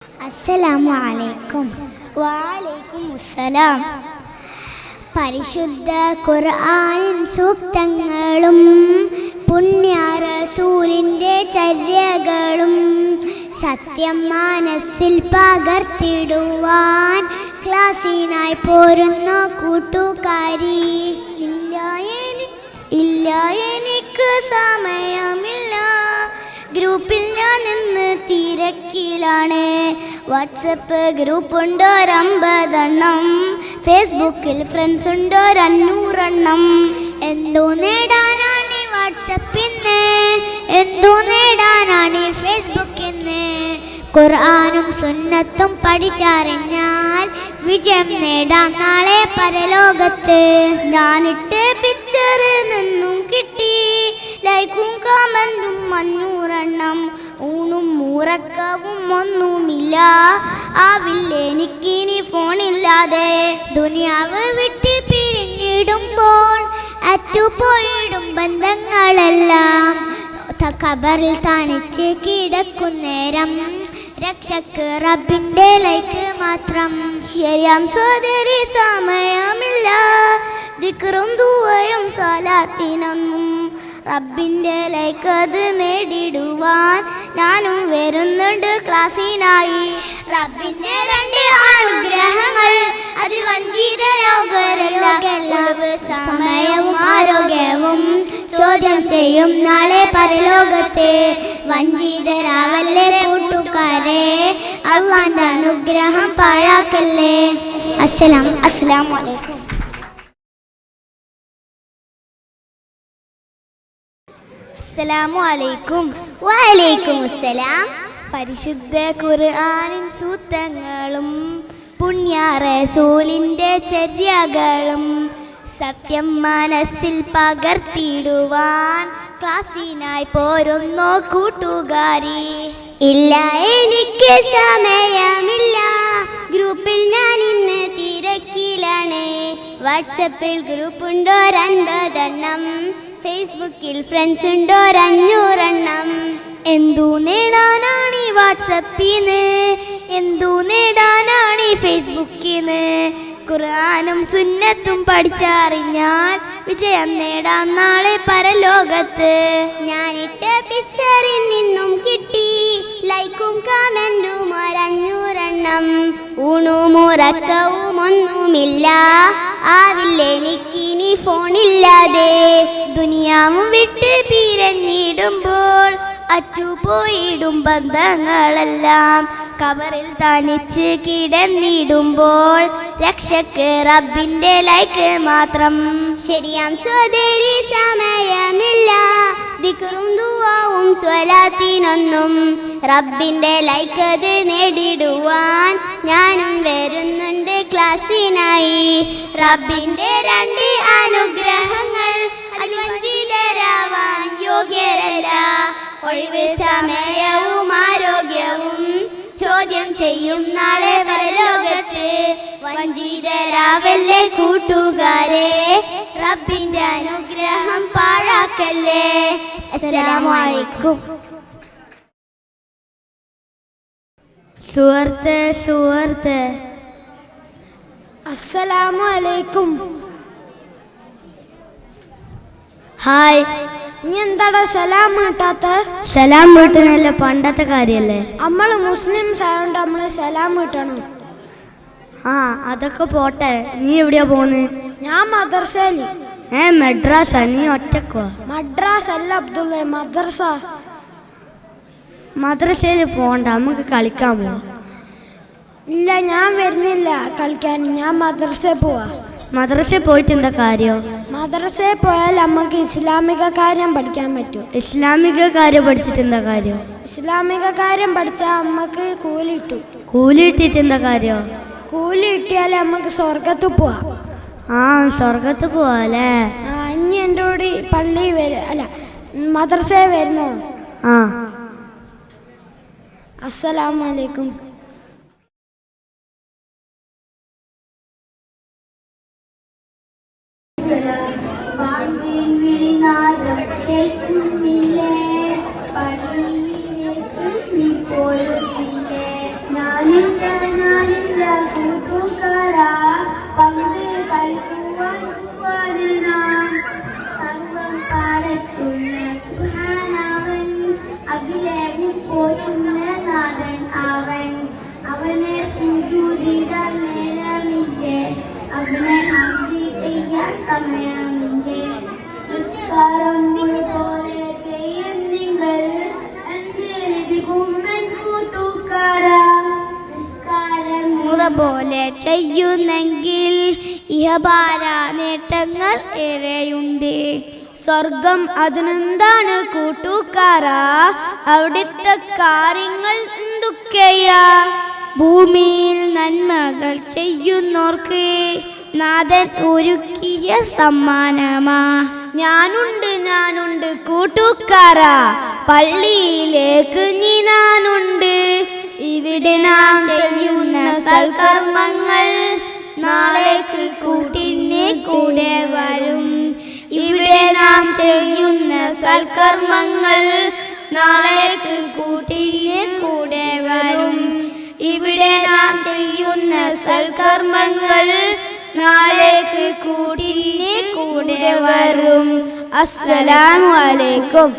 അസ്സലാമു അലൈക്കും. വഅലൈക്കും അസ്സലാം. പരിശുദ്ധ ഖുർആനിൻ സൂക്തങ്ങളും പുണ്യ റസൂലിൻ്റെ ചര്യകളും സത്യം മനസ്സിൽ പകർത്തിടുവാൻ ക്ലാസ്സിനായി പോരുന്ന കൂട്ടുകാരി. ഇല്ല എനിക്ക് സമയമില്ല, ഗ്രൂപ്പിൽ ഞാൻ ഇന്ന് തിരക്കിലാണ്. വാട്സപ്പ് ഗ്രൂപ്പ് ഉണ്ട് 50 എണ്ണം, ഫേസ്ബുക്കിൽ ഫ്രണ്ട്സ് ഉണ്ട് 500 എണ്ണം. എന്തോ നേടാനാണ് വാട്സപ്പിന്ന്, എന്തോ നേടാനാണ് ഫേസ്ബുക്കിന്ന്. ഖുർആനും സുന്നത്തും പഠിച്ചറിഞ്ഞാൽ വിജയം നേടാം നാളെ പരലോകത്ത്. ഞാനിട്ട് പിക്ചർ നിന്നും കിട്ടി ലൈക്കും കമന്റും 500 എണ്ണം. ഊണും ഉറക്കവും ഒന്നുമില്ല, ആവില്ല എനിക്കിനി ഫോണില്ലാതെ. ദുനിയാവ് വിട്ട് പിരിഞ്ഞിടുമ്പോൾ അറ്റുപോയിടും ബന്ധങ്ങളെല്ലാം. ഖബറിൽ തനിച്ച് കിടക്കുന്നേരം രക്ഷക്ക് റബ്ബിൻ്റെ ലൈക്ക് മാത്രം. ശരിയാം സോദരി, സമയമില്ല ദിക്റും ദുആയും സ്വലാത്തിനൊന്നും. റബ്ബിൻ്റെ ലൈക്ക് അത് നേടിടുവാൻ ഞാനും വരുന്നുണ്ട് ക്ലാസ്സിനായി. റബ്ബിൻ്റെ 2 അനുഗ്രഹങ്ങൾ അതിൽ വഞ്ചിതരാകരല്ല. സമയവും ആരോഗ്യവും ചോദ്യം ചെയ്യും നാളെ പരലോകത്ത്. വഞ്ചിതരാവല്ലേ കൂട്ടുകാരെ, അല്ലാഹുവിൻ്റെ അനുഗ്രഹം പാഴാക്കല്ലേ. അസ്സലാമു അലൈക്കും. അസ്സലാമു അലൈക്കും. വഅലൈക്കും അസ്സലാം. പരിശുദ്ധ ഖുർആനിൻ സൂക്തങ്ങളും പുണ്യ റസൂലിൻ്റെ ചര്യകളും സത്യം മനസ്സിൽ പകർത്തിടുവാൻ ക്ലാസ്സിനായി പോരുന്നോ കൂട്ടുകാരി. ഇല്ല എനിക്ക് സമയമില്ല, ഗ്രൂപ്പിൽ ഞാൻ ഇന്ന് തിരക്കിലാണ്. വാട്സപ്പിൽ ഗ്രൂപ്പ് ഉണ്ടോ 50 എണ്ണം, ഫേസ്ബുക്കിൽ ഫ്രണ്ട്സ് ഉണ്ടോ 500 എണ്ണം. എന്തു നേടാനാണ് വാട്സപ്പിന്ന്, എന്തു നേടാനാണ് ഫേസ്ബുക്കിന്ന്. ഖുർആനും സുന്നത്തും പഠിച്ചറിഞ്ഞാൽ വിജയം നേടാം നാളെ പരലോകത്ത്. ഞാനിട്ട പിക്ചറിൽ നിന്നും കിട്ടി ലൈക്കും കമന്റും 500 എണ്ണം. ഊണും ഉറക്കവും ഒന്നുമില്ല, ആവില്ല എനിക്കിനി ഫോണില്ലാതെ. ദുനിയാവും വിട്ട് പിരിഞ്ഞിടുമ്പോൾ അറ്റുപോയിടും ബന്ധങ്ങളെല്ലാം. ഖബറിൽ തനിച്ച് കിടന്നിടുമ്പോൾ രക്ഷക്ക് റബ്ബിൻ്റെ ലൈക്ക് മാത്രം. ശരിയാം സോദരി, സമയമില്ല ദിക്റും ദുആവും സ്വലാത്തിനൊന്നും. റബ്ബിൻ്റെ ലൈക്ക് അത് നേടിടുവാൻ ഞാനും വരുന്നുണ്ട് ക്ലാസ്സിനായി. റബ്ബിൻ്റെ 2 അനുഗ്രഹങ്ങൾ അതിൽ വഞ്ചിതരാവാൻ യോഗ്യരല്ല. ഒഴിവ് സമയവും ആരോഗ്യവും ചോദ്യം ചെയ്യും നാളെ പരലോകത്ത്. വഞ്ചിതരാവല്ലേ കൂട്ടുകാരെ, റബ്ബിൻ്റെ അനുഗ്രഹം പാഴാക്കല്ലേ. അസ്സലാമു അലൈക്കും. സുഹൃത്ത് അസ്സലാമു അലൈക്കും. ഹായ്. നീ എന്താടാ സലാം കിട്ടാത്ത? സലാം വീട്ടുന്നല്ല പണ്ടത്തെ കാര്യല്ലേ. നമ്മള് മുസ്ലിംസ് ആയതുകൊണ്ട് നമ്മള് സലാം കിട്ടണം. ആ അതൊക്കെ പോട്ടെ, നീ എവിടെയാ പോന്ന്? ഞാൻ മദ്രസയില്. മദ്രാസ? നീ ഒറ്റക്കോ? മദ്രാസ് അല്ല അബ്ദുള്ള, മദ്രസ. മദ്രസയിൽ പോണ്ട, നമുക്ക് കളിക്കാൻ പോവാം. ഇല്ല, ഞാൻ വരുന്നില്ല കളിക്കാൻ, ഞാൻ മദ്രസയിൽ പോവാ. മദ്രസയിൽ പോയിട്ട് എന്താ കാര്യം? മദ്രസയിൽ പോയാൽ നമുക്ക് ഇസ്ലാമിക കാര്യം പഠിക്കാൻ പറ്റും. ഇസ്ലാമിക കാര്യം പഠിച്ചിട്ട് എന്താ കാര്യം? ഇസ്ലാമിക കാര്യം പഠിച്ചാൽ നമുക്ക് കൂലി കിട്ടും. കൂലി കിട്ടിയിട്ട് എന്താ കാര്യം? കൂലി കിട്ടിയാൽ നമുക്ക് സ്വർഗത്ത് പോവാം. ആ സ്വർഗത്ത് പോവാല്ലേ. ഇനി എൻ്റെ കൂടി പള്ളി അല്ല മദ്രസയിൽ വരുന്നോ? ആ. അസ്സലാമു അലൈക്കും. കേൾക്കുന്നില്ലേ, പള്ളിയിലേക്ക് നീ പോരുന്നില്ലേ, പോലെ ചെയ്യുന്നെങ്കിൽ ഇഹഭാര നേട്ടങ്ങൾ ഏറെയുണ്ട്. സ്വർഗം അതിനെന്താണ് കൂട്ടുകാരാ, അവിടുത്തെ കാര്യങ്ങൾ എന്തൊക്കെയാ? ഭൂമിയിൽ നന്മകൾ ചെയ്യുന്നോർക്ക് നാഥൻ ഒരുക്കിയ സമ്മാനമാ. ഞാനുണ്ട് കൂട്ടുകാരാ, പള്ളിയിലേക്ക് ഞാനുണ്ട്. ഇവിടെ നാം ചെയ്യുന്ന സൽക്കർമ്മങ്ങൾ നാളേക്ക് കൂട്ടിന് കൂടെ വരും. ഇവിടെ നാം ചെയ്യുന്ന സൽക്കർമ്മങ്ങൾ നാളേക്ക് കൂട്ടിന് കൂടെ വരും. ഇവിടെ നാം ചെയ്യുന്ന സൽക്കർമ്മങ്ങൾ നാളേക്ക് കൂട്ടിന് കൂടെ വരും. അസ്സലാമു അലൈക്കും.